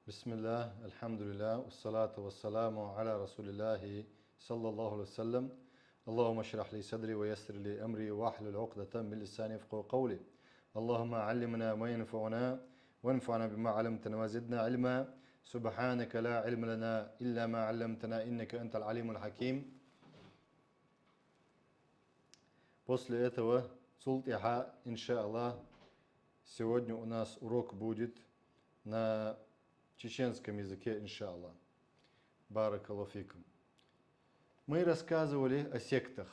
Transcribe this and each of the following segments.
بسم الله الحمد لله والصلاة والسلام على رسول الله صلى الله عليه وسلم. اللهم اشرح لي صدري ويسر لي أمري واحلل عقدة من لساني يفقهوا قولي. اللهم علمنا ما ينفعنا وانفعنا بما علمتنا وزدنا علما. سبحانك لا علم لنا إلا ما علمتنا إنك أنت العليم الحكيم. После этого султиха, иншаллах, сегодня у нас урок будет на чеченском языке, иншаллах. Баракаллаху фикум. Мы рассказывали о сектах.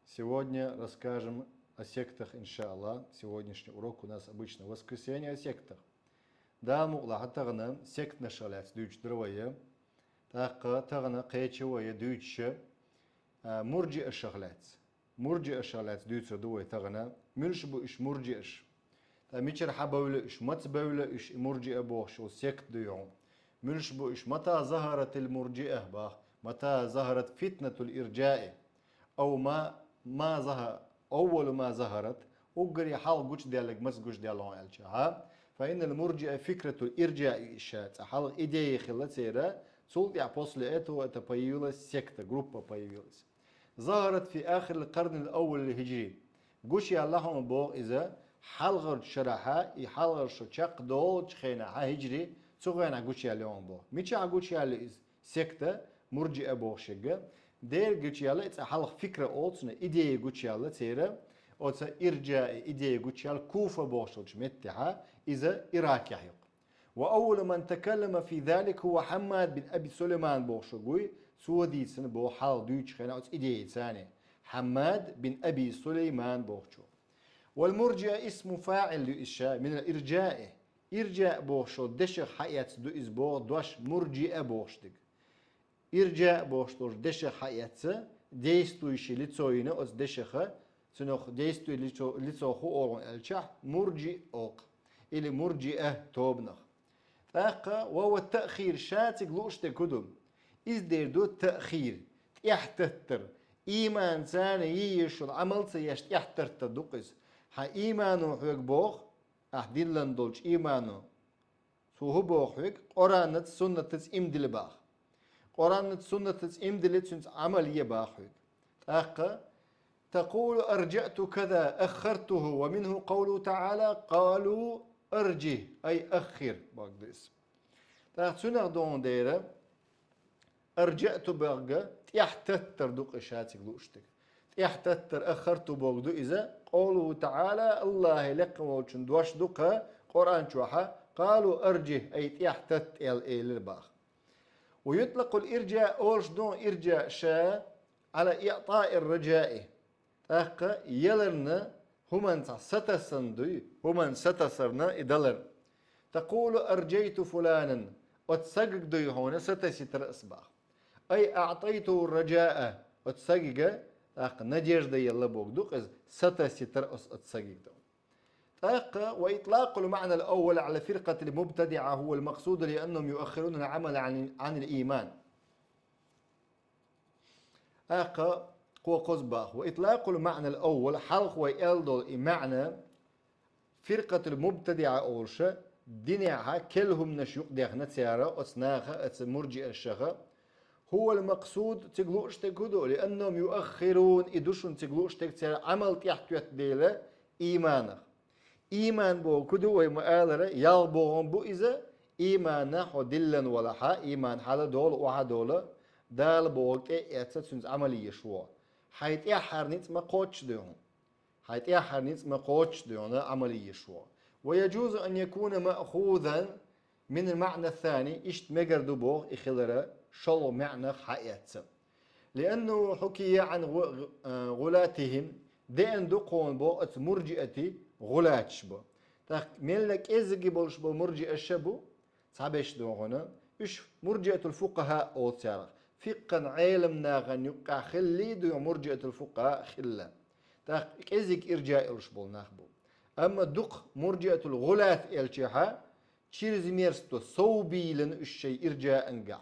Сегодня расскажем о сектах, иншаллах. Сегодняшний урок у нас обычно воскресенье о сектах. Да, муглахатагна сект нашалец дүйч дровая. Тагна кайчевая дүйче мурджи ашаглец. مرجئ شغلات دوتر دوي ثغنا ملش بو إش مرجئش ميشر حبولة إش مت بولة إش مرجئة بوش وسيكت ديون ملش بو إش متى ظهرت المرجئة باخ متى ظهرت فتنة الإرجاء أو ما ظهر أول ما ظهرت وقري حال قوش ديالك مس قوش ديالون الشها فإن المرجئة فكرة الإرجاء إشات حال إيدي خلت سيرة سولت يا после этого это появилась секта группа появилась. ظهرت في آخر القرن الأول الهجري. قوشي اللهم بوغ إذا حلغر شرحا يحلغر شاق دول تخينا هجري تغينا قوشي اللهم بوغ ميشا قوشي اللي سكتة مرجئة بوغ شقة دير قوشي اللي حلغ فكرة أوتسنا إيدي قوشي اللي تيرا أوتسا إرجاء إيدي قوشي اللي كوفة بوغ شوش متحا إذا إراك يحيق. وأول من تكلم في ذلك هو حماد بن أبي سليمان بوغ شقوي سودي سن بو حال دويتش خينا اوتس ايدي ثاني حماد بن ابي سليمان بوخشو. والمرجئ اسم فاعل لإشاء من الإرجاء إرجاء بوخشو دشخ حياة دو إزبوغ دوش مرجئ بوخشتك إرجاء بوخشتوش دشخ حياة ديستويشي لتسوينه اوتس دشخ سنوخ ديستوي لتسوخو اورون الشح مرجئ اوق إلي مرجئة توبنخ تاقا وهو التأخير شاتك لوشتك كدوم إزديردو تأخير يحتتر إيمان ثاني يشل عمل سيشت يحتر دوقس ها إيمانو حيق بوخ أحدلن دولش إيمانو سوهو بوخ حيق قرانت سنة تس إمدل باخ قرانت سنة تس إمدل تسنس عمل يباخ حيق أقا تقول أرجعت كذا أخرته ومنه قوله تعالى قالوا أرجه أي أخر باق ديس تاق سنة دون ديرة أرجعت بغا تيحتتر دوق إشاتك لوشتك تيحتتر أخرت بغدو إذا قوله تعالى الله لقم وشن دوش دوقها قرآن شوحا قالوا أرجه أي تيحتت الباخ. ويطلق الإرجاء أولش دون إرجاء شاء على إعطاء الرجاء أخا يلرنا همن ستسندي همن ستسرنا إدلر تقول أرجيت فلانا وتسقق دي هون ستستر أسباخ أي أعطيته الرجاء وتسقق نجيجد يلا بوغدوق ستستر أتسقق دو وإطلاق المعنى الأول على فرقة المبتدعة هو المقصود لأنهم يؤخرون العمل عن الإيمان قوة قصباخ. وإطلاق المعنى الأول حلق ويألدل معنى فرقة المبتدعة أولشة دينيها كلهم نشيق ديخنا تسيارة أتسناخة أتسمرجئ الشخة هو المقصود تقلوش تكدو لأنهم يؤخرون إدوشون تقلوش تكتير عمل تحتويت ديلة إيمان بو كدو ومؤالرة يالبوهم بو إذا إيمان نحو دلن ولحا إيمان حالا دول وحا دول دال بوك إعتسنز عملية شوا حيث إحرنيت ما قوتش ديهم حيث إحرنيت ما قوتش ديهم عملية شوا. ويجوز أن يكون مأخوذا من المعنى الثاني إشت مجردو بوغ إخلرة شلو معنى حقيقة لأنه حكي عن غلاتهم دين دقون بو ات مرجئتي غلات شبو ملك إزجي بولش بو مرجئ الشبو صعبش دو هنا إيش مرجئة الفقهاء أو تسارق فقا علمنا غن يقع خلي دو مرجئة الفقهاء خلا إزج إرجاء الشبو ناخبو أما دق مرجئة الغلات الشيحة تشيرز ميرستو صوبي لن الشيء إرجاء انقع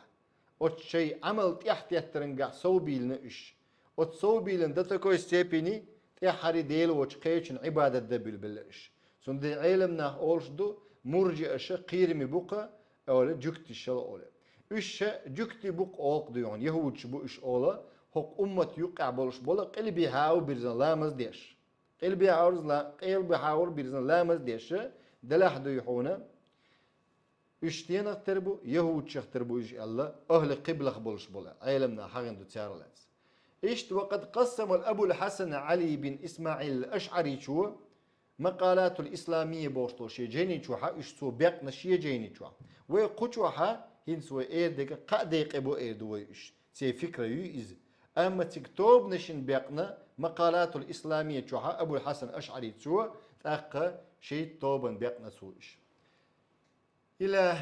أوت شيء عمل تحت يترنقع صوبي لن إش أوت صوبي لن دتكو استيبيني تحري ديل وتشقيتشن عبادة دبل بالإش سندي علمنا أولش دو مرجئ الشيء قيرمي بقى öyle cükti şal öyle. Üçe cükti buk olk diyor. Yahudçu bu iş ola. Hok ummet yuqa boluş bola qalbi haur birzan lamaz deş. Qalbi haur birzan lamaz deş. Delah duyuhuna. Üçtiyen aktar bu Yahudçu aktar bu iş Allah. Ahli kıblak boluş bola. Alemna hagin du tiyarlar. İşte وقد قسم الأبو الحسن علي بن إسماعيل الأشعري شو مقالات الإسلامية بوشتو شي جيني شوها إشتو بيقنا شي جيني شوها ويقوشوها هنسو إيردك قاديق إبو إيردو إش سي فكرة يؤز أما تكتوب نشن بيقنا مقالات الإسلامية شوها أبو الحسن الأشعري شو أقا شي توبن بيقنا سو إش إلى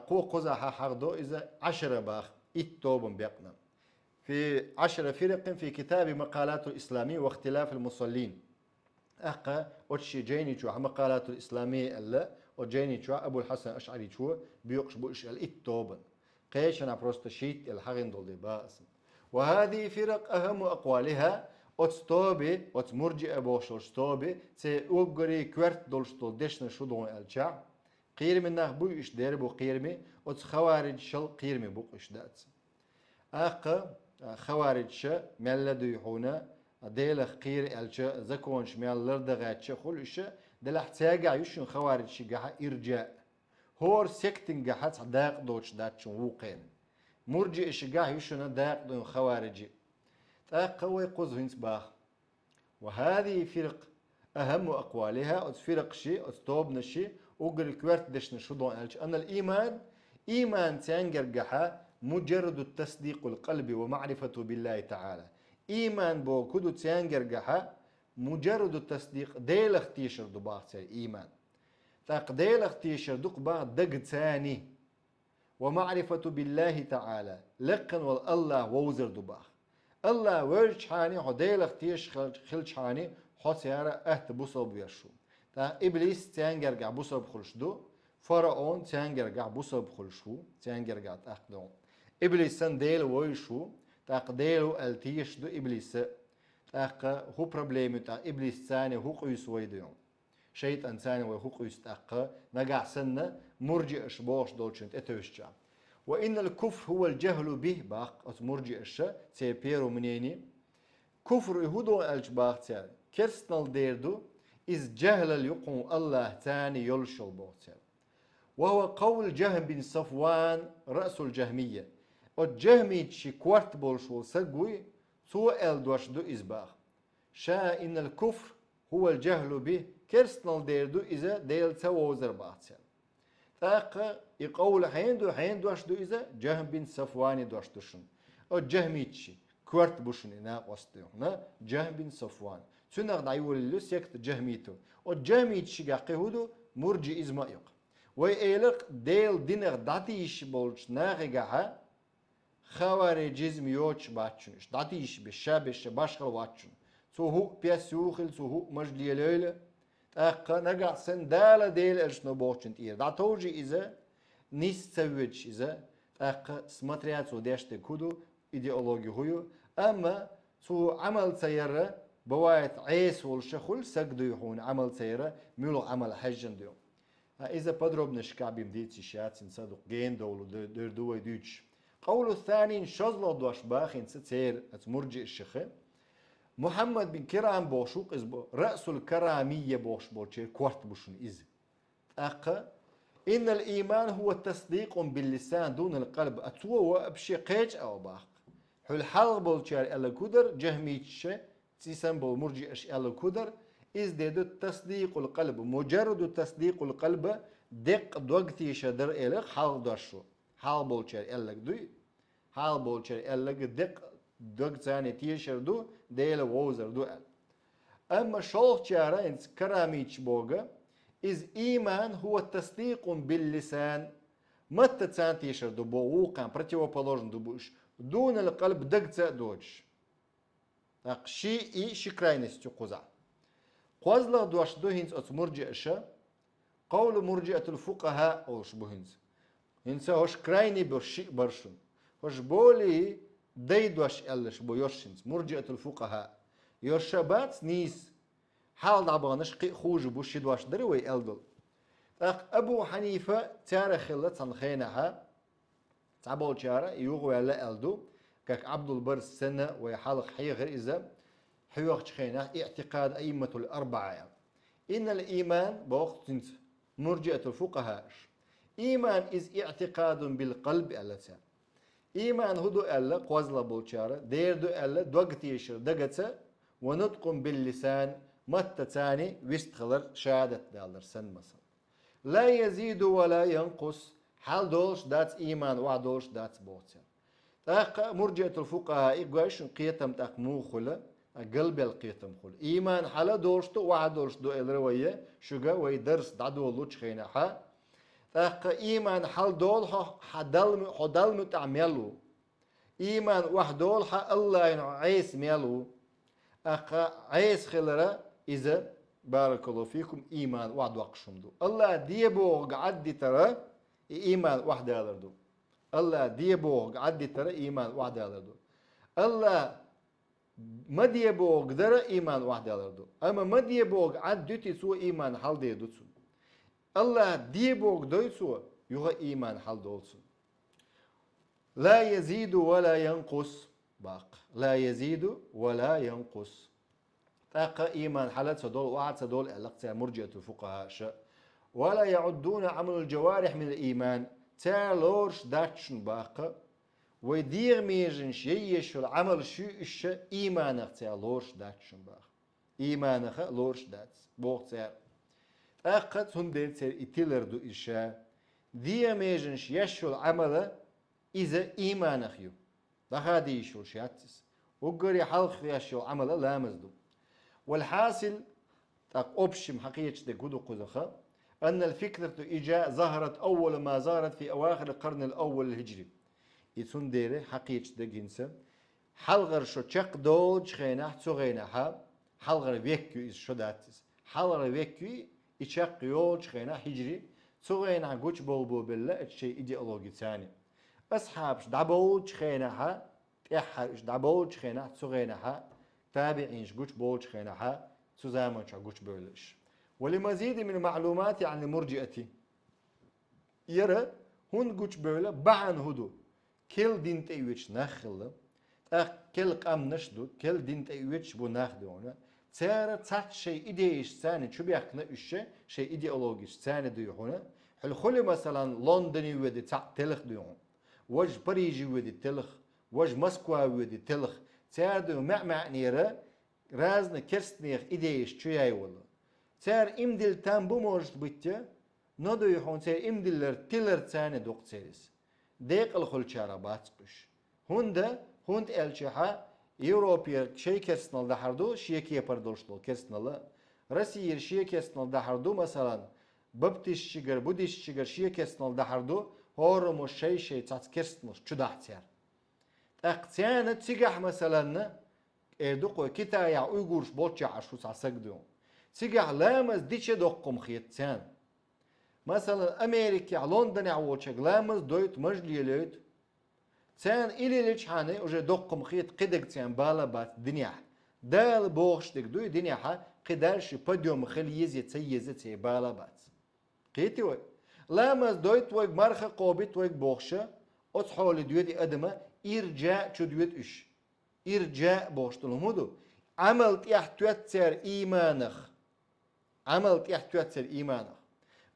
قو قزحة حردو إذا 10 باخ إت توبن بيقنا في 10 فرق في كتاب مقالات الإسلامية واختلاف المصلين أقا أتشي جيني شو مقالات الإسلامية ألا وجيني شو أبو الحسن الأشعري شو بيقش بوش الإتوبن قيش أنا بروست شيت الحغن دول باس وهذه فرق أهم أقوالها أتستوبي أتمرجي أبوشل ستوبي تي أوغري كورت دولشتول دشنا شو دون الجع قيرمي ناخ بو إش دير بو قيرمي أتخوارج شل قيرمي بو إش دات أقا خوارج ملدو يحونا ديل خير الشا زكونش مال لردغات خل إيش دل احتاجع يشون خوارج شجعة إرجاء هور سكتين جحت داق دوش داتش وقين مرجع شجعة يشون داق دون خوارجي تقوي قزهنس باخ وهذه فرق أهم أقوالها فرق شيء أستوبنا شيء وقل كورت دشنا شو دون الش أن الإيمان إيمان تنجر جحا مجرد التصديق القلب ومعرفة بالله تعالى إيمان بو كدو تيانجر جحا مجرد التصديق ديل اختيشر دو باغ إيمان تاق ديل اختيشر دوق باغ دق ثاني ومعرفة بالله تعالى لقن والله ووزر دو باغ الله ورج حاني حو ديل اختيش خلش حاني حو سيارة اهت بوصل بيرشو تا إبليس تيانجر جح بوصل بخلش دو فرعون تيانجر جح بوصل بخلشو تيانجر جح تاقدون إبليس سن ديل ويشو تقديرو التيش دو إبليس تاق هو بروبليم تاع إبليس ثاني هو قيس ويديون شيطان ثاني وهو قيس تاق نقع سنة مرجع إشبوش دولشنت إتوشجع وإن الكفر هو الجهل به باق مرجع إش تيبيرو منيني كفر يهودو الجباق تاع كرستنال ديردو إز جهل اليقون الله ثاني يلشل بوتاع وهو قول جهم بن صفوان رأس الجهمية الجهمي شي كوارت بولشو سقوي سوء دوش دو إزباخ شا إن الكفر هو الجهل به كرستنال ديردو إذا ديل تووزر باعتسل تاق يقول حين دوش دو إذا جهم بن صفواني دوش دوشن الجهمي شي كوارت بوشن إنا قصديونا جهم بن صفوان سنغ دايول اللو سيكت جهميتو الجهمي شي قاقهودو مرجي إزما يق ويقلق ديل دينغ داتيش بولش ناغي خوارجizm yoç başçınış. Datiş beşe başkal başçın. Sohu piyasuhil sohu majliyelöyle. Takka naga sen dala değil erşno boğçın tiyer. Datoji ize nis sevveç ize. Takka smatriyat so deşte kudu ideoloji huyu. Ama so amal sayarı بوايت عيس والشخل سقدو يحون عمل سيرة ميلو عمل حجن ديو. إذا بدرب نشكعبي مديتي شات صدق جين دولو دردوي دوتش. قول الثاني شزلو دوش باخين ستير مرجع الشيخ محمد بن كرام بوشوق إزبو رأس الكرامية بوش بوشير كوارت بوشن إز أقا إن الإيمان هو التصديق باللسان دون القلب أتوا وأبشي قيج أو باق حل حلق بوشير ألا كودر جهميتش تيسان بو مرجع ألا كودر إز ديدو تصديق القلب مجرد تصديق القلب دق دوغتي شدر إلق حلق دوشو حال بولشر ألق دوي حال بولشر ألق دق ثاني تيشر دو ديل ووزر دو أل أما شوخ شارع إنس كراميتش بوغا إز إيمان هو تصديق باللسان متى ثاني تيشر دو بوغان противоположен دو بوش دون القلب دق دوش شي إي شي крайность قزع قوزلا دوش دو هنس أت مرجع شا قول مرجعة الفقهاء أولش بو هنس إنسا هوش كرايني برشن هوش بولي ديدوش ألش بو يوشنس مرجعة الفقهاء يوشبات نيس حال دعبانش قي خوج بو شدواش دروي ألدل أبو حنيفة تاريخ الله تنخينها تعبول شارع يوغو يلا ألدو كاك عبد البر السنة ويحالق حي غير إذا حيوغ تخينه اعتقاد أئمة الأربعة إن الإيمان بوقت مرجئة الفقهاء إيمان إز اعتقاد بالقلب ألتا إيمان هدو ألا قوزلا بولشارة دير دو ألا دوغت يشر دقتا ونطق باللسان متى تاني ويستخلر شهادة دالر سن مثلا لا يزيد ولا ينقص حال دولش دات إيمان وعدولش دات بوتر تاق مرجئة الفقهاء إقواش قيتم تاق موخلة قلب القيتم خل إيمان حالا دولشتو وعدولش دو الروية شوغا ويدرس دعدو اللوش خينا حا تاق إيمان حال دول حدال متعملو إيمان وحدول حا الله ينو عيس ميلو أقا عيس خلرا إذا بارك الله فيكم إيمان واحد وقشمدو الله ديبوغ عدي ترى إيمان واحد يالردو الله ديبوغ عدي ترى إيمان واحد يالردو الله ما ديبوغ درى إيمان واحد يالردو أما ما ديبوغ عدي تسوى إيمان حال ديدوتسو الله ديبوغ دويتسو يوغا إيمان حال دولسو لا يزيد ولا ينقص باق لا يزيد ولا ينقص تاقى إيمان حالات سدول وعد سدول علاقة مرجئة الفقهاء ولا يعدون عمل الجوارح من الإيمان تالورش داتشن باقى ويدير ميجنش ييش العمل شو إيش إيمانك تالورش داتشن باقى إيمانك لورش داتس بوق تال تاقى هندل تال إتيلردو إيشا دير ميجنش يشو العمل إذا إيمانك يو ده يشو شاتس وقري حلق يشو عمل لا مزدو والحاصل أبشم حقيقة دقودو قدخة أن الفكرة إجاء ظهرت أول ما ظهرت في أواخر القرن الأول الهجري يتون ديري حقيقة دقينسة حلغر شو تشق دولج خيناح تغيناها حلغر ويكيو إز شو داتس حلغر ويكيو إشاق يولج خيناح هجري تغيناح قوش بولبو بالله الشيء إيديولوجي ثاني أصحابش دعبولج خيناها تحرش دعبولج خيناح تغيناها تابعينش قوش بولش خيناها تزامنش قوش بولش ولمزيد من المعلومات عن المرجئة يرى هون قوش بولا بعن هدو كل دين تأيوش ناخل كل قام نشدو كل دين تأيوش بو ناخدونا تارة تحت شيء إيديش ثاني شو بيحكنا إيش شيء إيديولوجيش ثاني ديوهنا خلي مثلا لندني ودي تحت تلخ ديون وج باريجي ودي تلخ وج مسكوا ودي تلخ تاردو مع نيرة رازنا كرستنيخ إيديش تشياي والله تار إمدل تام بموجت بيتيا ندو يحون تار إمدلر تلر تاني دوق تيرس ديق الخل شاربات قش هند الشحا يوروبيا شيء كرستنال دحردو شيكي بردوشتو كرستنال رسير شيء كرستنال دحردو مثلا ببتش شجر بوديش شجر شيء كرستنال دحردو هورمو شيء تات كرستنال شو دحتيار اقتيانة تيجح مثلا دوق كتايا أويغورش بولتشا عشو ساسقدون تيجح لامز ديش دوقم خيتان مثلا أمريكا لندن عوضشك لامز دويت مجليليت تان إلي ليش حاني وجا دوقم خيت قدك تان بالا بات دنيا دال بوغش دك دوي دنيا ها قدرش بديوم خليزي تيزي تي بالا بات قيتي وي لامز دويت ويك مرخة قوبيت ويك بوغشة أتحول دويدي أدمه إرجاء شدويت إيش إرجاء بوشتلهم هدو عملت يحتوتر إيمانخ عملت يحتوتر إيمانخ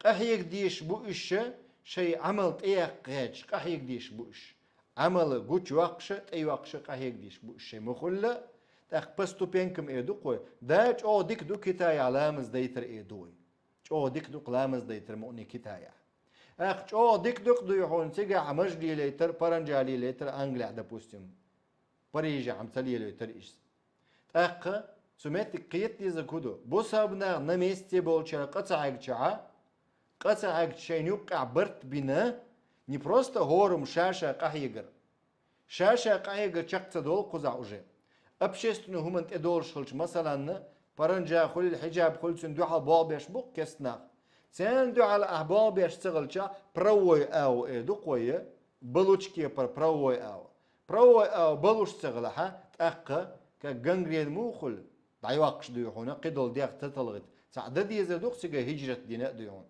قحيك ديش بو إيش شيء عملت إيه قاج قحيك ديش بو إيش عمل قوش وقشة أي وقشة قحيك ديش بو إيش مخلة تأخبستو بينكم إيدو قوي داج أو ديك دو كتايا لامز ديتر إيدوي أو ديك دو لامز ديتر مؤني كتايا أخ أو ديك دوك دو يحون تيجا عمجلي ليتر برنجالي ليتر أنجلع دبوستيم بريجا عم تلي ليتر إيش أخ سمعت قيت لي زكودو بوسابنا نميستي بولشا قطعك شعا قطعك شيء يبقى برت بنا ني просто هورم شاشة قهيجر شاشة قهيجر شقت دول قزع وجه أبشستنو هم أنت دول شلش مثلا برنجا خل الحجاب خل سندوحة بابيش بوك كسنا سندو على أحباب يشتغل شا بروي أو دقوية بلوشكي بروي أو بلوش تغلها تأقى كجنجرين موخل دعيواقش ديوحونا قدول دياق تطلغت تعدد يزدوق سيجا هجرة ديناء ديون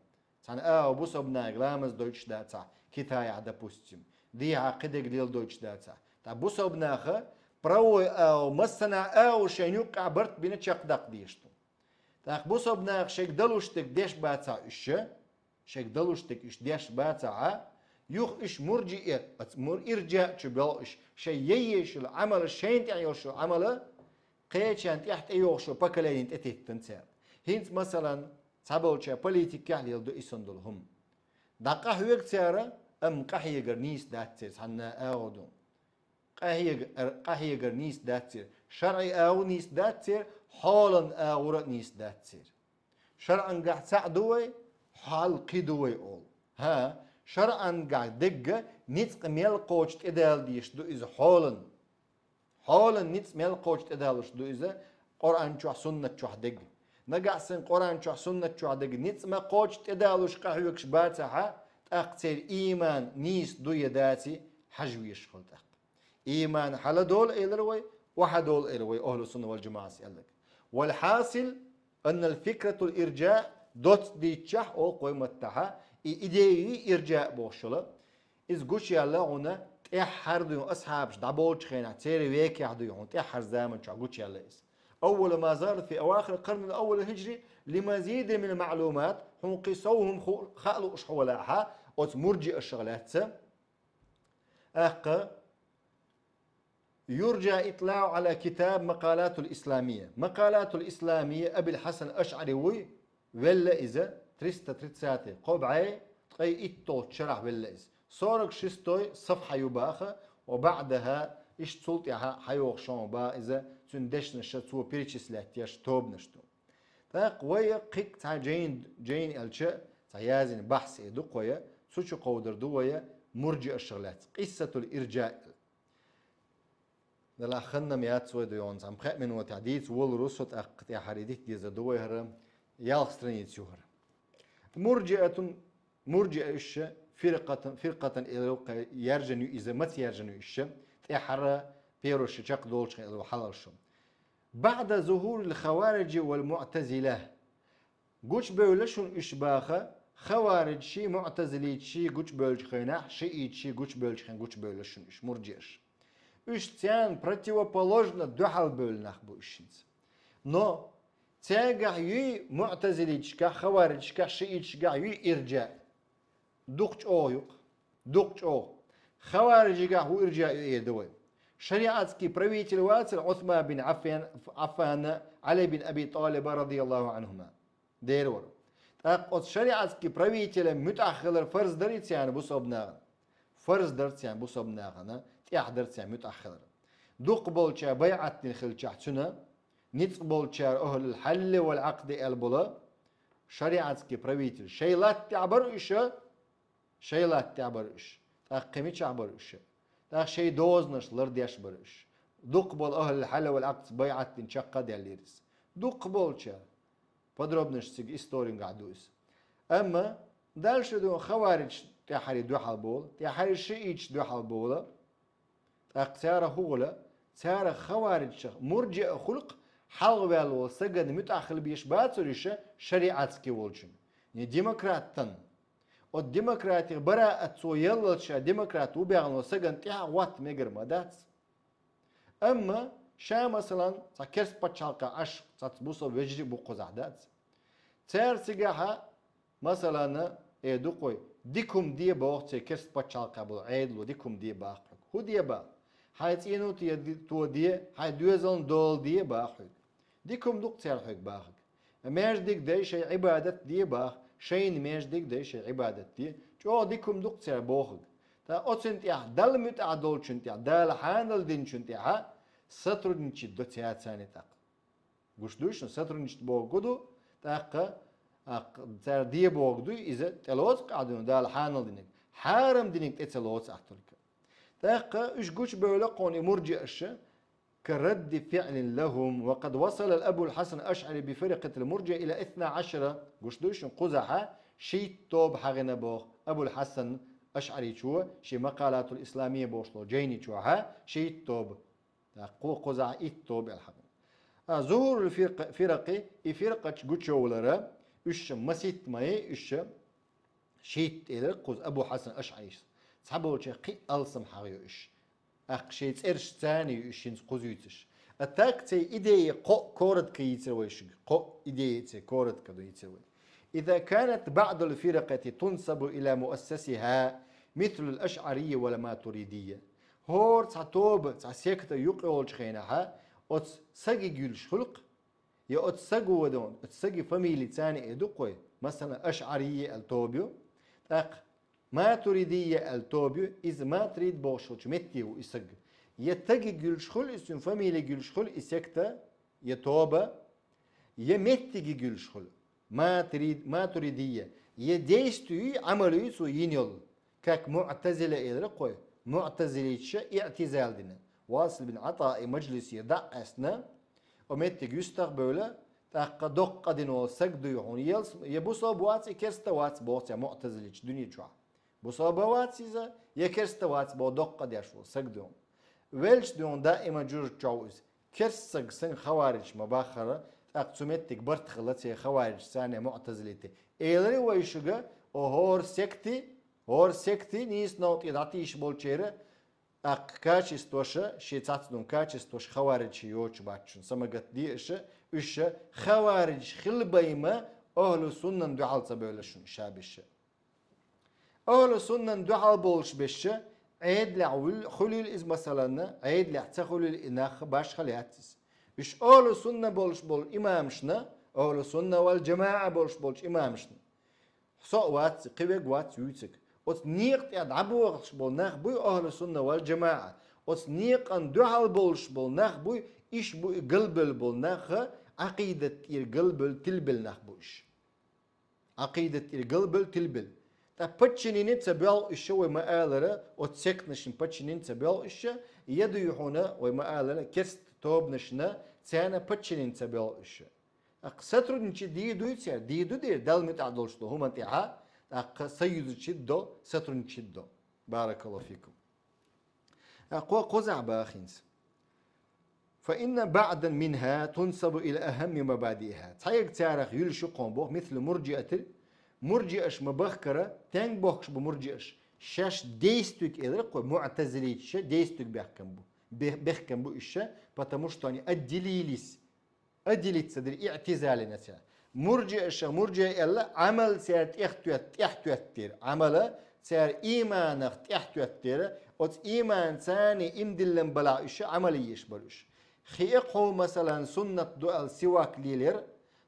عن بوس ابناك لامز دويتش داتا كتايا допустим دي عقدك ديال دويتش داتا تا بوس ابناخ براوي مثلا شين يوقع برت بين تشقدق ديشتو تا بوس ابناخ شيك دلوشتك ديش باتا ايش شيك دلوشتك ايش ديش باتا يوخ ايش مرجئ مر ارجاء تشبل ايش شيء ييش العمل الشين تاع شو عمل قيتشان تحت ايوشو باكلين تتنسر هينت مثلا تابلشا بوليتيكا ليلدو إسندلهم دقة هيك تيارة أم قهيجر نيس داتير حنا أودو قهيجر نيس داتير شرعي أو نيس داتير حالا أورا نيس داتير شرعا قاعد سعدوي حال قدوي أول ها شرعا قاعد دقة نيتق ميل قوش تدال ديش دو إذا حالا نيتق ميل قوش تدالش دو إذا قرآن شو سنة شو دقة نقعسن قرآن شو سنة شو عدق نيت ما قوش تدالوش قهوكش باتها تقتل إيمان نيس دو يداتي حجويش خلتك إيمان حلا دول إلروي واحد دول إلروي أهل السنة والجماعة سيالك والحاصل أن الفكرة الإرجاء دوت دي تشح أو قويمة تها إيدي إرجاء بوشلا إز قوش يالا هنا تحر ديون أصحابش دابولش خينا تيري ويكي عديون تحر زامن شو قوش يالا إز أول ما زالت في أواخر القرن الأول الهجري لمزيد من المعلومات هم قيسوهم خالوا أشحولاها وتمرجئ الشغلات يرجى إطلاع على كتاب مقالات الإسلامية مقالات الإسلامية أبي الحسن الأشعري ولا إذا تريستا تريتساتي قبعي تقي إتو تشرح ولا إذا صورك شستوي صفحة يباخة وبعدها إيش تسلطيها حيوخ شون با إذا تندش نشتو بيريتشس لاحتياج توب نشتو قوية قيق تاع جين الشيء تايازين بحث إدو قوية سوشو قودر دوية مرجئ الشغلات قصة الإرجاء دلا خلنا ميات سوي ديون عم خاء من وتعديد وول روسوت أقطع حريديت ديزا دوية يالخسترين يتشوهر مرجئة إيش فرقة يرجنو إذا مت يرجنو إيش تحرى بيروش شق دولش إلو حلالشم بعد ظهور الخوارج والمعتزلة قوش بيولشون إشباخة خوارج شي معتزلي شي قوش بيولش خيناح شي شي قوش بيولش خين قوش بيولشون إش مرجئش إش تيان противоположно دوحل بيولناخ بو إشنز نو تياقع يي معتزلي شكا خوارج شكا شي شكا يي إرجاء دوقش أويق دوقش أو خوارج هو إرجاء يدوي شريعتك правитель واتر عثمان بن عفان علي بن أبي طالب رضي الله عنهما ديرور تاقوت شريعتك правитель متأخر فرز دريتيان بوصبنا فرز درتيان بوصبنا تحضرتيان متأخر دوق شا بيعت الخلشة تنا نتقبل شا أهل الحل والعقد البلا شريعتك правитель شيلات تعبر إيش شيلات تعبر إيش تاقمي تعبر إيش تاخ شيء دوزنش لرد يشبرش دقبل أهل الحل والعقد بيعت تنشقة دياليرس دقبل شا подробнش سيج إستورين قعدوس أما دالش دو خوارج تحري دو حالبول تحري شيء دو حالبول تاق سارة هولا سارة خوارج شخ مرجع خلق حلوال وسجد متأخر بيش باتوريش شريعتك ولشن يعني ديمقراطن والديمقراطي براءة سو يلشا ديمقراط وبيعن وسجن تيها وات ميجر مدات أما شا مثلا تكرس بتشالكا عش تبوسو بيجري بقزعدات تير سجاها مثلا دوقوي ديكم دي باخ تكرس بتشالكا بالعيد وديكم دي باخ هو دي باخ هاي إنو تو دي هاي دوزن دول دي باخ ديكم دوق تير حق باخ ماش ديك دي شيء عبادة دي باخ شين ماش ديك دي شيء عبادة دي جو ديكم دوق تير باخ تا أتسنت يا دل متعدل شنت يا دل حانل دين شنت يا ستر نشيد دو تيات ثاني تاق قش دوش ستر نشيد باخدو تاق تير دي باخدو إذا تلوز قاعدون دل حانل دينك حارم دينك تتلوز أحترك تاق إيش قش بيقول قوني مرجئ الشيء كرد فعل لهم وقد وصل الأبو الحسن الأشعري بفرقة المرجئ إلى 12 قش دوش قزحة شي توب حغنا باخ أبو الحسن أشعري شو شي مقالات الإسلامية بوشلو جيني شوها شي توب قو قزع توب الحق ظهور الفرقة فرقة قد شولرا إيش مسيت ماي إيش شيت إلى قوز أبو حسن أشعري صحابه قي ألسم حريوش أقشيت إرش ثاني يشين قوزيتش أتاك تي إيدي كورد كيتسويش إيدي تي كورد كدو يتسوي إذا كانت بعض الفرقة تنسب إلى مؤسسها مثل الأشعرية ولا ماتريدية هور تعتوب تعسيكتا يقول شخينها أتس سجي جلش خلق يا أتسجو ودون أتسجي فاميلي تاني إدقوي مثلا أشعرية التوبيو أق ماتريدية التوبيو إذا ما تريد بوشوش متيو إسج يتجي جلش خل اسم فاميلي جلش خل إسكتا يتوبة يمتجي جلش خل ما تريدية يديستوي عملوا سو ينيل كاك معتزلة إلرقوي معتزلة شيء اعتزال دينا واصل بن عطاء مجلس يدع أسنا ومتك يستقبله تاق دق دينو سجدو يهون يلس يبوسا بواتس يكرستا واتس بوتس معتزلة دنيا شو بوسا بواتس إذا يكرستا واتس بو دق ديشو سجدو ويلش دون دائما جور جوز كرسق سن خوارج مباخرة أقسمتك برت خلتي خوارج ثانية معتزلتي إيلري ويشجع هور سكتي نيس نوت يدعتيش بولشيرة أق كاشيس توشة شيتات دون كاشيس توش خوارج يوش باتشون سمعت دي إيش خوارج خلبيما أهل سنة دعال تبولشون شابش أهل سنة دعال بولش بش عيد لعول خليل إز مثلا عيد لعتخليل إناخ باش خلياتس إيش أهل سنة بولش بول إمامشنا أهل سنة والجماعة بولش إمامشنا سو وات قبق وات يوتك وت نيق يد عبوغش بول ناخ بوي أهل السنة والجماعة وت نيق أن دعال بولش بول ناخ بوي إيش بوي قلبل بول ناخ عقيدة القلبل تلبل ناخ بوش عقيدة القلبل تلبل تا بتشنين تبال إيش وما آلرا وتسكنشن بتشنين تبال إيش يدو يحونا وما آلرا كست توب نشنا تانا بتشنين تبال إيش أقصترو نشي ديدو يتسير ديدو دير دال متعدلش له هما تيها سيد تشدو ستر تشدو بارك الله فيكم أقوى قزع باخنس فإن بعدا منها تنسب إلى أهم مبادئها تحيق تاريخ يلشقون بوخ مثل مرجئش مبخكرة تانك بوخش بمرجئش شاش ديستوك إلرق معتزليتش ديستوك بيحكم بو إشا потому что они отделились صدر اعتزال نسيا مرجع إلا عمل سير تحتوتر عمل سير إيمان تحتوتر وت إيمان ثاني إمدلن بلا إيش عمليش بلوش خيقه مثلا سنة دول سواك ليلر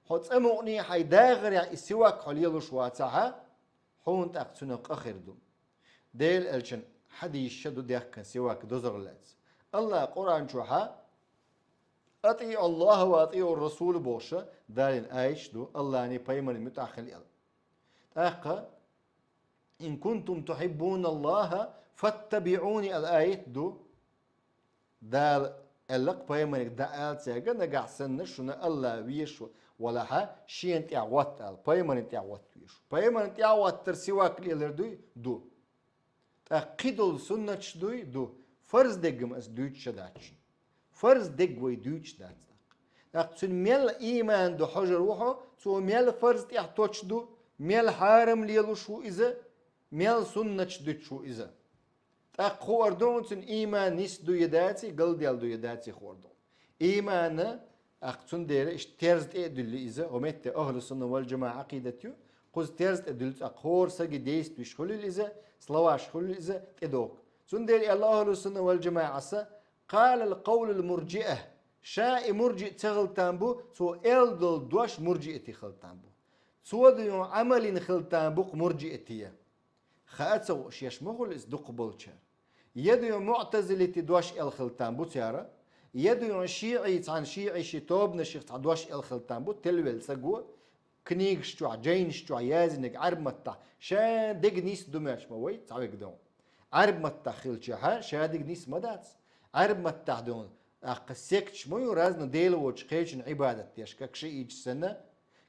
حت أموني حيداغر يعني السواك حليلوش واتها حون تأقتنق آخر دوم ديل الجن حديش شدو ديك سواك دوزرلات الله قرآن شوها أطيع الله وأطيع الرسول بوشة دارين آيش دو الله يعني بيمن متأخر يلا أقا إن كنتم تحبون الله فاتبعوني الآية دو دال اللق بيمن دال تيجا نجح سنة شنا الله ويشو ولا ها شين تعوت ال بيمن تعوت ويشو بيمن تعوت ترسيواك ليلر دو تأكيدول سنة دو فرض دقم أس دوت شداتش فرض دق ويدوش داتك أقصد ميل إيمان دو حجر وحو سو ميل فرض تحتوش دو ميل حارم ليلو شو إذا ميل سنة دو شو إذا تأخو أردون سن إيمان نس دو يداتي قل ديال دو يداتي خوردون إيمان أقصد دير إش ترزت إدل إذا ومت أهل السنة والجماعة عقيدتيو قز ترزت إدل أقهور سجي ديس دوش خلي إذا سلواش خلي إذا تدوك سن دير الله أهل السنة والجماعة قال القول المرجئة شاء مرجئ تغلطان سو إلدل دوش مرجئتي خلطان سو ديو عمل خلطان بو مرجئتية خاتسو شيش مغل إصدق بولشار يديو معتزلتي دوش خلطان بو تيارا يديو شيعي عن شيعي شيطوب نشيخ دوش خلطان بو تلويل سقو كنيق شتوع جين شتوع يازنك عرب متح شان دق نيس دماش موي تعويق دون عرب متح خلشها شادق نيس مداتس عرب متحدون أقسكتش مو رازنا ديلوش قيشن عبادة تيش كاك شيء سنة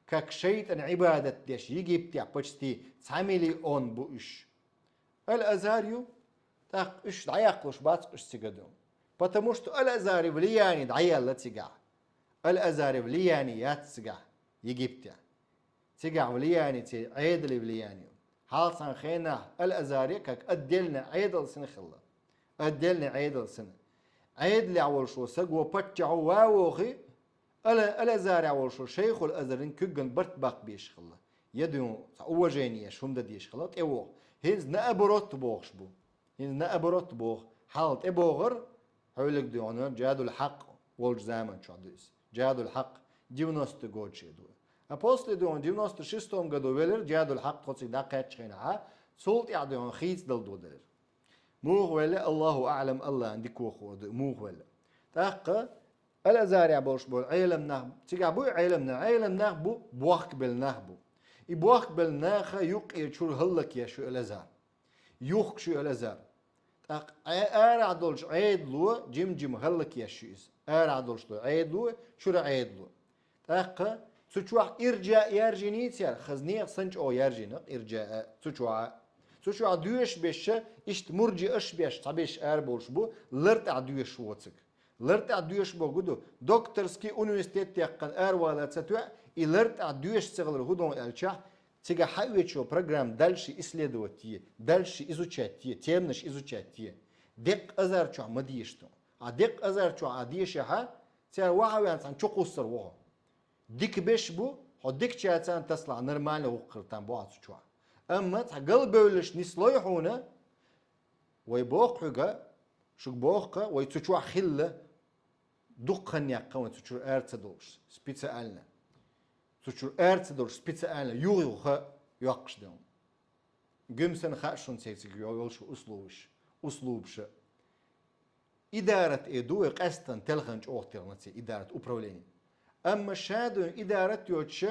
كاك شيء عبادة تيش يجي بتاع بجتي تعملي أون بوش الأزاريو تاق إيش دعيقلش باتقش تقدم потому что الأزاري влияние دعيال تيجا الأزاري влияние ياتسجا يجي بتاع تيجا влияние تي عيد اللي влияние حالصان خينا الأزاري كك أدلنا عيدل سنة خلا أدلنا عيدل سنة عيد لي أول شو سجوا بتشعوا واوخي الأزاري أول شو شيخ الأزرين كجن برت باق بيش خلا يدهم هو جانية شو مدد يش خلاط إيوه هنز نأبرت بوخش بو هنز نأبرت بوخ حالت إبوغر حولك ديونا جادو الحق والجزامن شو عدوس جادو الحق 90 год شدو а после дон 96 году велер جادو الحق قصي دقات شينا سولت يعدون خيس دل دودر موغ ولا الله أعلم الله عندك وخود موغ ولا تحقق الأزارع بوش بول عيلم نهب تيجابو عيلم نهبو بوخ بالنهبو يبوخ بالناخ يوق يشور هلك يا شو الأزار يوخ شو الأزار تحقق أرع دولش عيد لو جم هلك يا شو إس أرع دولش لو عيد لو شو عيد لو تحقق سوتشوا إرجاء يرجينيت يا خزنيق سنج أو يرجينق إرجاء سوتشوا دوش بيش إشت مرجي أش بيش تبيش بولش بو لرت عدوش واتسك لرت عدوش بو جدو دكتورسكي أونيفرسيتет يقن ولا تسوى لرت عدوش سغل هدون الشح تيجا حيوتشو программ дальше исследовать дальше изучать темныш изучать دق أزار شو مديشتو دق أزار شو عديشها تيار واحد عن شو قصر وها ديك بيش بو هديك شاتان تصلع نرمال وقرتان بو عطشوا أما تقل بولش نسلويحونا ويبوقعا شو بوقع ويتشوا خلة دقن يقا ويتشوا أرتدوش سبيتسا ألنا تشوا أرتدوش سبيتسا ألنا يوغا يقش دون جمسن خاشون سيتسك يقولش أسلوبش إدارة إدو قصدا تلخنج أوتر نتي إدارة أوبرولين أما شادو إدارة يوتش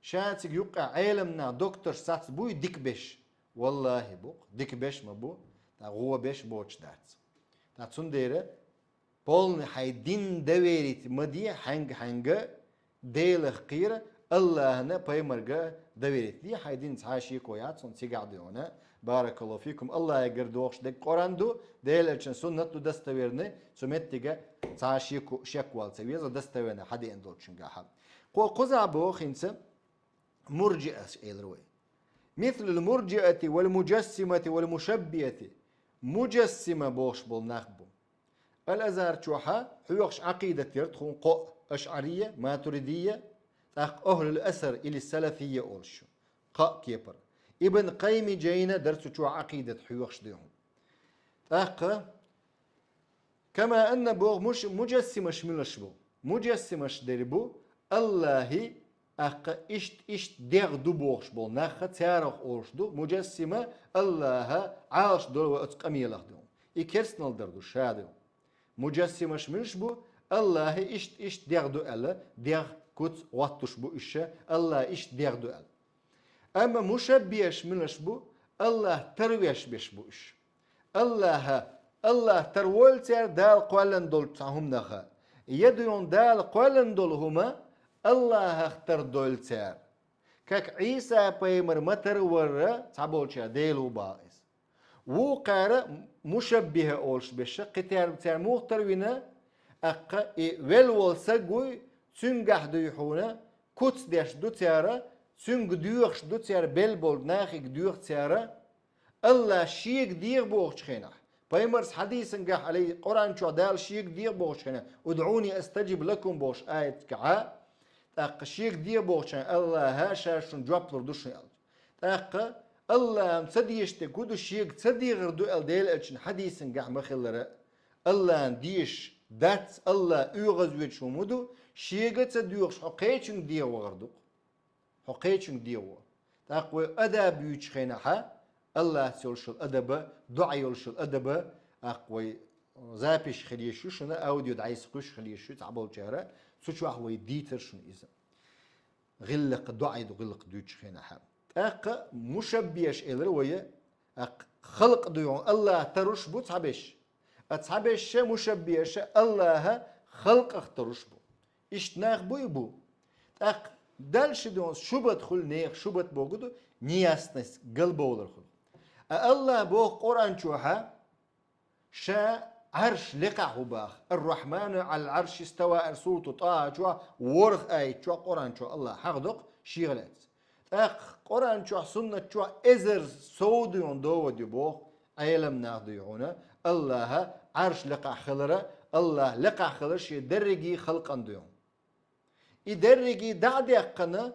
شاتك يقع عالمنا دكتور ساتس بوي ديك بيش والله بوق ديك بيش ما بو تا هو بيش بوش دات تا تسنديره بولن حيدين دويريت مدي حنگ ديل خير الله هنا بايمرغا دويريت دي حيدين تعاشي كويات سون تيقعدونا بارك الله فيكم الله يقردوش دك قراندو ديل الچن سنة دستويرني سمتيغا تعاشي شكوال سويزا دستويرنا حدي اندولچن غاحب قوزا بو خنسه مرجئة إلروي مثل المرجئة والمجسمة والمشبية مجسمة بوش بالنخبو الأزار تشوحا حيوخش عقيدة يرتخون قو أشعرية ماتريدية أهل الأثر إلى السلفية أولشو قا كيبر ابن قيم جينا درسو تشوح عقيدة حيوخش ديهم كما أن بوغ مش مجسمة شملش بو مجسمة شدربو الله إشت ديغ دو بوغش بول ناخا تاريخ أولشدو مجسمة الله عاش دول وأتقمي لخدو إكرسنال دردو شادو مجسمة شملش بو الله إشت ديغ دو ألا ديغ كوت واتوش بو إشا الله إشت ديغ دو ألا أما مشبه شملش بو الله ترويش بيش بو إش الله ترول تار دال قوالن دول تاهم نخا يدون دال قوالن دول هما الله اختر دول تار كاك عيسى بيمر متر ورا تعبولشا ديلو باقس وقارا مشبه أولش بشا قتار تار مختروينا أقا ويلول سقوي تنجح دويحونا كوتس ديش دو تارا تنج دويخش دو تار بلبول ناخيك دويخ تارا الله شيك دير بوغش خينا بيمرس حديث نجح علي قرآن شو دال شيك دير بوغش خينا ادعوني استجب لكم بوش آية كعا تاق شيك دير بوغش الله هاشا شون جواب لردوش تاق الله مصديشت كودو شيك تصدي غردو الديل الشن حديث نجح مخلرة الله نديش دات الله يغزويت شو مدو شيك تصديوش حقيتشن دير وغردو حقيتشن دير تاق أدا بيوش خينا حا الله سيولشل أدبه دعاء يولشل أدبه أقوي زابيش خليشو شنا أوديو دعيس قش خليشو تعبول جارة سوشو أقوي ديتر شن إذا غلق دعاء غلق دوتش خينا حام أق مشبيش إلروية أق خلق ديون الله ترش بو تعبش تعبش مشبيش الله خلق اخترش بو إشتناخ بو يبو أق دالش ديون شو بدخل نيخ شو بتبوجدو نياسنس قلبه ولا خل الله بو قرآن شوها شا عرش لقعه باخ الرحمن على العرش استوى سورة طه شو ورخ آية شو قرآن شو الله حقدق شيغلات قرآن شو سنة شو إزر سوديون دو ديبوخ أيلم ناخديونه الله عرش لقى خلره الله لقى خلرش يدرجي خلقا ديون يدرجي دعدي قنا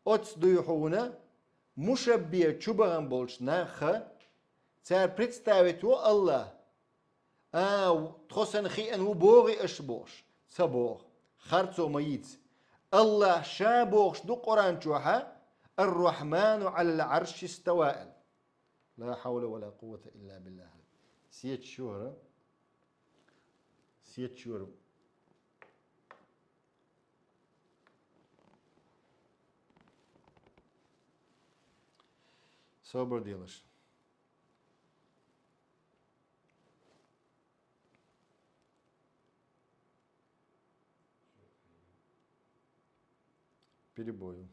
أتس ديوحونه مشبيه شبهن بولش ناخ تار представить الله تخصن خي أنه بوغي أشبوش سبوغ خرطو ميت الله شابوغش دو قرآن شوحا الرحمن على العرش استوى لا حول ولا قوة إلا بالله سيت شهر سيت شهر صبر ديلش перебою.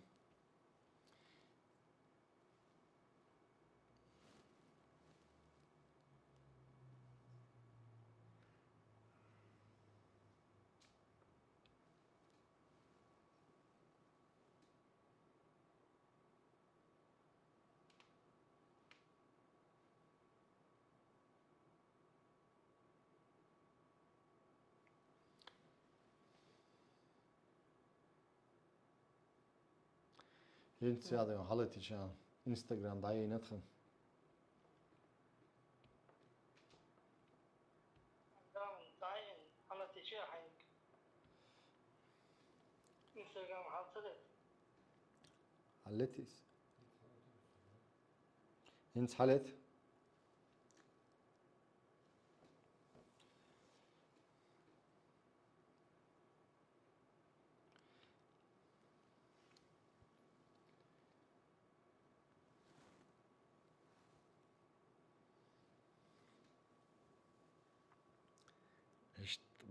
Gente, ja, dan halte ich ja Instagram da je net gaan. حلتيس انت حلت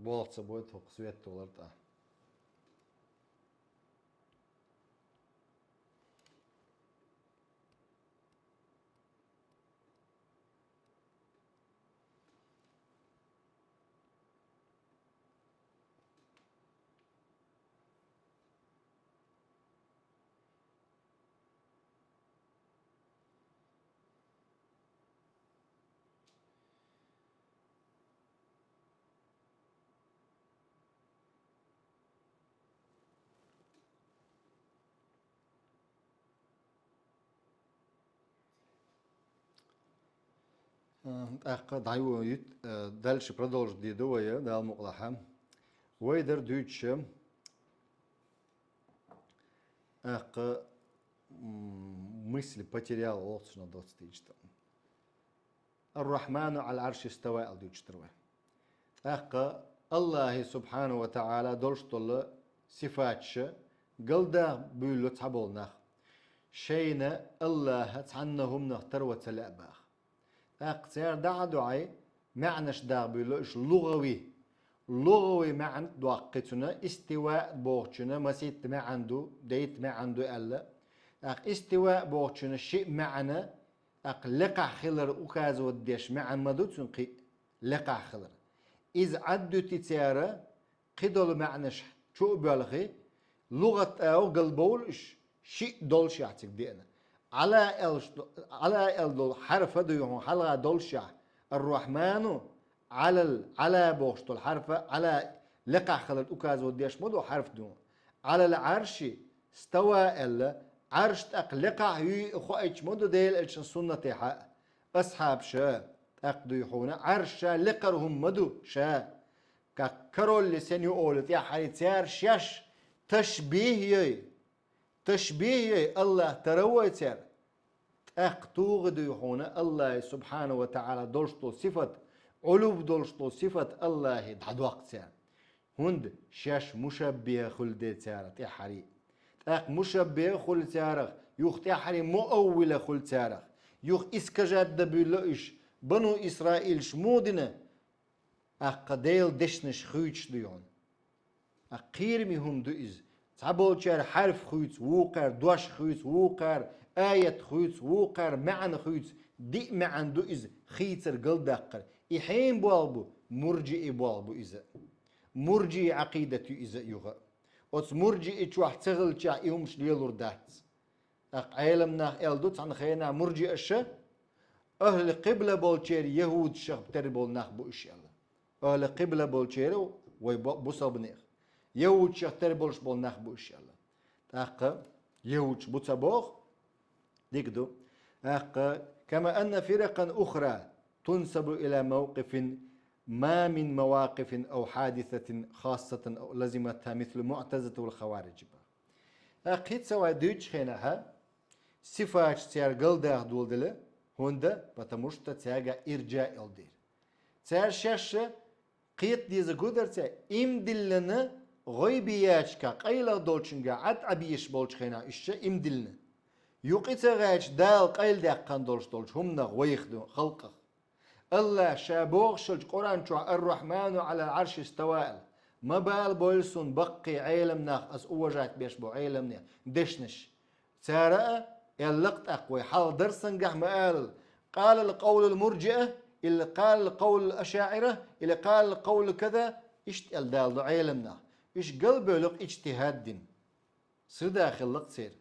болот собой ток свет толарта. دعيو يت دالش продолж دي دوية دال مقلحة ويدر دوتش мысль потерял лоцно достичь. الرحمن على العرش استوى دوتش تروي. الله سبحانه وتعالى دولش طل صفاتش قلدا بيلو تحبولنا شينا الله تعنهم نختار وتلأباخ. أقصير دعاء معناش بيلوش لغوي معنى دوقتنا استواء بوغتنا مسيت ما عنده ديت ما عنده ألا استواء بوغتنا شيء معنى لقع خلر أكاز وديش معنى مدود سنقي لقع خلر إذ عدو تتيارة قدول معناش شو بلغي لغة أو قلبولش شيء دولش يعتك دينا على ال حرف ديهم حلقة دولشة الرحمن على بوشت الحرف على لقع خلال أكاز وديش مدو حرف دون على العرش استوى عرش لقع هي أخوة مدو ديل الشن سنة حق أصحاب شا أقديحونا عرش لقرهم مدو شا ككرول لسن يقولت يا حريتيار شاش تشبيه الله ترويتر أقتوغ ديحونا الله سبحانه وتعالى دولشتو صفة علوب دولشتو صفة الله دعوقتر هند شاش مشبه خلدي تارت يا حري مشبه خل تارخ يخت يا حري مؤول خل تارخ يخ إسكجاد دبيلوش بنو إسرائيل شمودنا قديل دشنش خويتش ديون قيرمي هم دوئز تعبولشار حرف خويت ووقر دوش خويت ووقر آية خويت ووقر معنى خويت دي معن دوئز خيتر قل دقر إحين بوالبو مرجئ بوالبو إذا مرجئ عقيدة إذا يغا وتس مرجئ تشوح تغل تشع إيهمش ليلور دات عالمنا إلدوت عن خينا مرجئ الش أهل قبلة بولشير يهود شخب تربول نخ بو إش الله أهل قبلة بولشير وبصابنيخ يهود شخب تربولش بول نخ بو إش الله تاق يهود بوتسابوخ ديكدو كما أن فرقا أخرى تنسب إلى موقف ما من مواقف أو حادثة خاصة أو لزمتها مثل المعتزلة والخوارج أقيت سوا دوتش خينها صفات تيار قلده دولدله هوندا потому что تياغا إرجاء الدير تيار شاشة قيت ديزا قدر تيار إم دلنا غيبياتشكا قيلا دولشنغا عد عبيش بولش خينا إشتا إم دلنا يقيتا غايش دال قيل داقان دولش هم غويخدو خلقه الله شابوغ شلج قرآن شو الرحمن على العرش استوى ما بال بولسون بقي عالمنا أس أوجات بيش بو عالمنا دشنش سارة اللقط أقوى حال درسن قح قال القول المرجئة اللي قال القول الأشاعرة اللي قال القول كذا إشت الدال عالمنا إيش قلبه لق اجتهاد دين سر داخل لق سير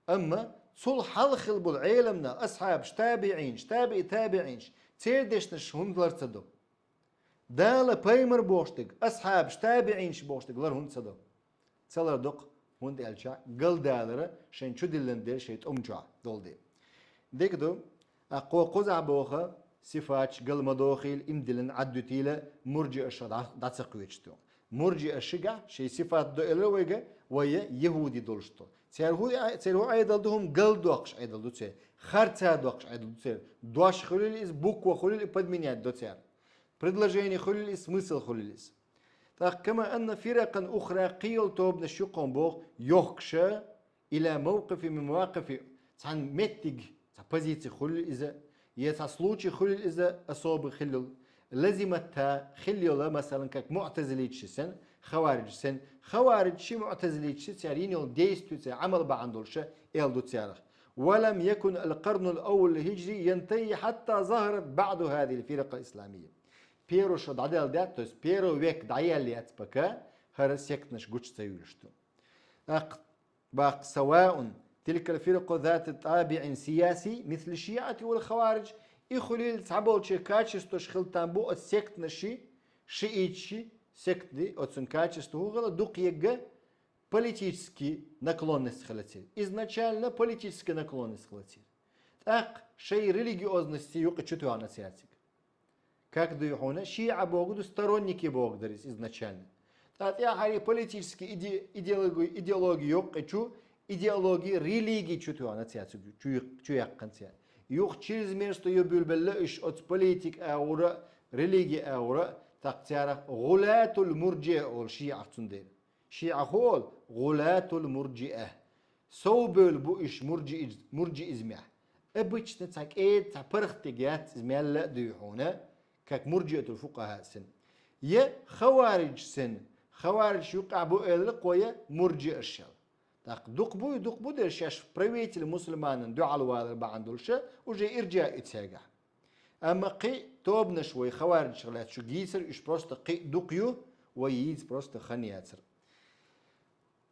أما صل حلخل بالعالمنا أصحاب تابعين تابعين تير دشنش هم لرتدو دال بايمر بوشتك أصحاب تابعين بوشتك لر هم تصدو تسلر دق هون دالشا قل دالره شين شو دلندير شيت أمجع دول دي ديكدو أقوى قزع بوخا صفات قل مدوخيل إمدلن عدو تيلا مرجع الشرع داتسقويتشتو مرجع الشجع شيء صفات دو إلويجا ويا يهودي دولشتو تيرهو عيدل دوهم قل دوقش عيدل دو تير خارتا دوقش عيدل دو تير دوش خليل إس بوكوا خليل إبادمينيات دو تير предложение خليل إس смысл خليل إس كما أن فرقا أخرى قيل توب نشيقون بوغ يخشى إلى موقف من مواقف عن متج позиции خليل إذا يتصلوش خليل إذا أصاب خليل لازمتها خليل مثلا كك معتزلي سن خوارج سن خوارج شي معتزلي تسارين يديستو عمل بعندولش إلدو تسارخ ولم يكن القرن الأول الهجري ينتهي حتى ظهرت بعد هذه الفرقة الإسلامية بيرو شد عدل داتوس بيرو ويك دعياليات بكا هر سيكتنش جوش سيولشتو باق سواء تلك الفرقة ذات طابع سياسي مثل الشيعة والخوارج يخليل تعبول شي كاتشستوش خلطان السيكتنشي شيئيتشي سيكتدي отсюн качество угла дук-ега политический наклонность халатир. Изначально политическая наклонность халатир. Так, шей религиозности юк чутуана сиатик. Как дуюхуна, шиа богу сторонники богдарис изначально. Так, я хари политические идеологии юк чу идеологии религии чутуана сиатик. Чуяк сиат. Юк чрезмерно юбюлбелле иш от политик аура, религии аура. تقترح غلاة المرجئة والشيعة تندير شيعة هول غلاة المرجئة صوبل بوش مرجئ إزمع أبيش نتاك إيه تبرخ تجات إزمع لا ديحونا كك مرجئة الفقهاء سن يا خوارج سن خوارج يقع بو القوية مرجئ الشر تاق دق بو در شاش بريويت المسلمان دعا الوالد بعندولش وجي إرجاء إتساقع أما قي توبنا شوي خوارج شغلات شو جيسر إيش بروست قي دقيو وييز بروست خنياتر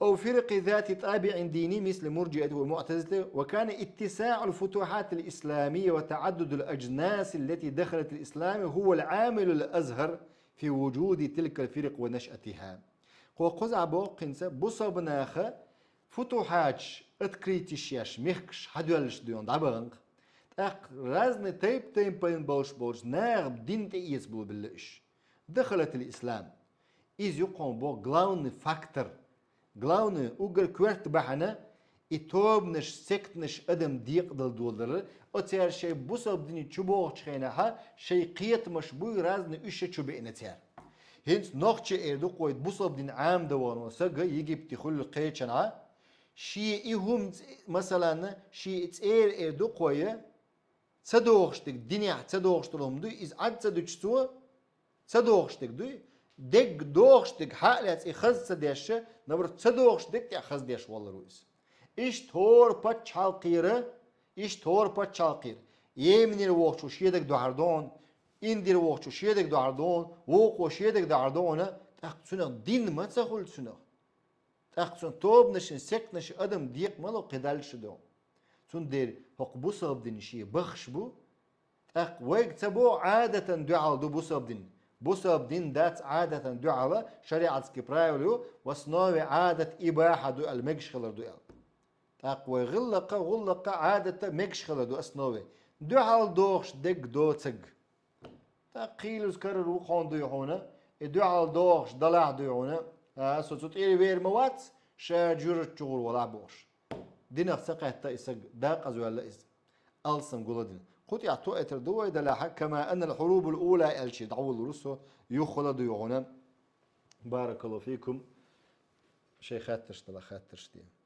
أو فرق ذات طابع ديني مثل مرجئة والمعتزلة وكان اتساع الفتوحات الإسلامية وتعدد الأجناس التي دخلت الإسلام هو العامل الأزهر في وجود تلك الفرق ونشأتها قوقزع بوقنسة بصبناخة فتوحات اتكريتيشياش ميخكش حدولش ديون دعبغنق رازن تيب بولش ناغب دين تيس بول بالليش دخلت الإسلام إذ يقوم بو غلاون فاكتور غلاون اوغر كوارت بحنا إتوبنش سكتنش أدم ديق دل دولدر أتيار شيء بوسب ديني تشبوغ تخينها شيء قيت مشبوي رازن إيش تشبئنا تيار هنس نوخش إردو قويت بوسب دين عام دوانو سجى يجي بتخل قيتشنا شيء إيهم مثلا شيء تير إردو قويه صدوقشتك دنيا صدوقشتلهم دوي إز عد صدوقشتوا صدوقشتك دوي دق دوقشتك حالات إخذ صديش نبر صدوقشتك يأخذ ديش والله رويس إيش تور بتشالقيرة إيش تور بتشالقير يمني الوقت شو شيدك دعردون إندير الوقت شو شيدك دعردون وقو شيدك دعردونه تأخذنا دين ما تأخذ سنة تأخذنا توب نشن سك نش أدم ديق مالو قدال شدو تندير هق بوسب دين شيء بخش بو أق ويكتبو عادة دعاء دو بوسب دين بوسب دين دات عادة دعاء شريعة كبرايولو وسنوي عادة إباحة دو المجش خلر دو أق وغلق عادة مجش خلر دو أسنوي دعاء دوخش دق دو تق تقيل زكر روحون دو يهونا دعاء دوخش دلع دو يهونا سوتوت إيري بير موات شاجور تشغل ولا بوش دين أخسقه تأسق داق أزوال إز ألسن قولدين قد يعطو أتر دوي دلاحة كما أن الحروب الأولى ألشي دعو الرسو يخلد يغنى بارك الله فيكم شيخات تشتلا خات تشتين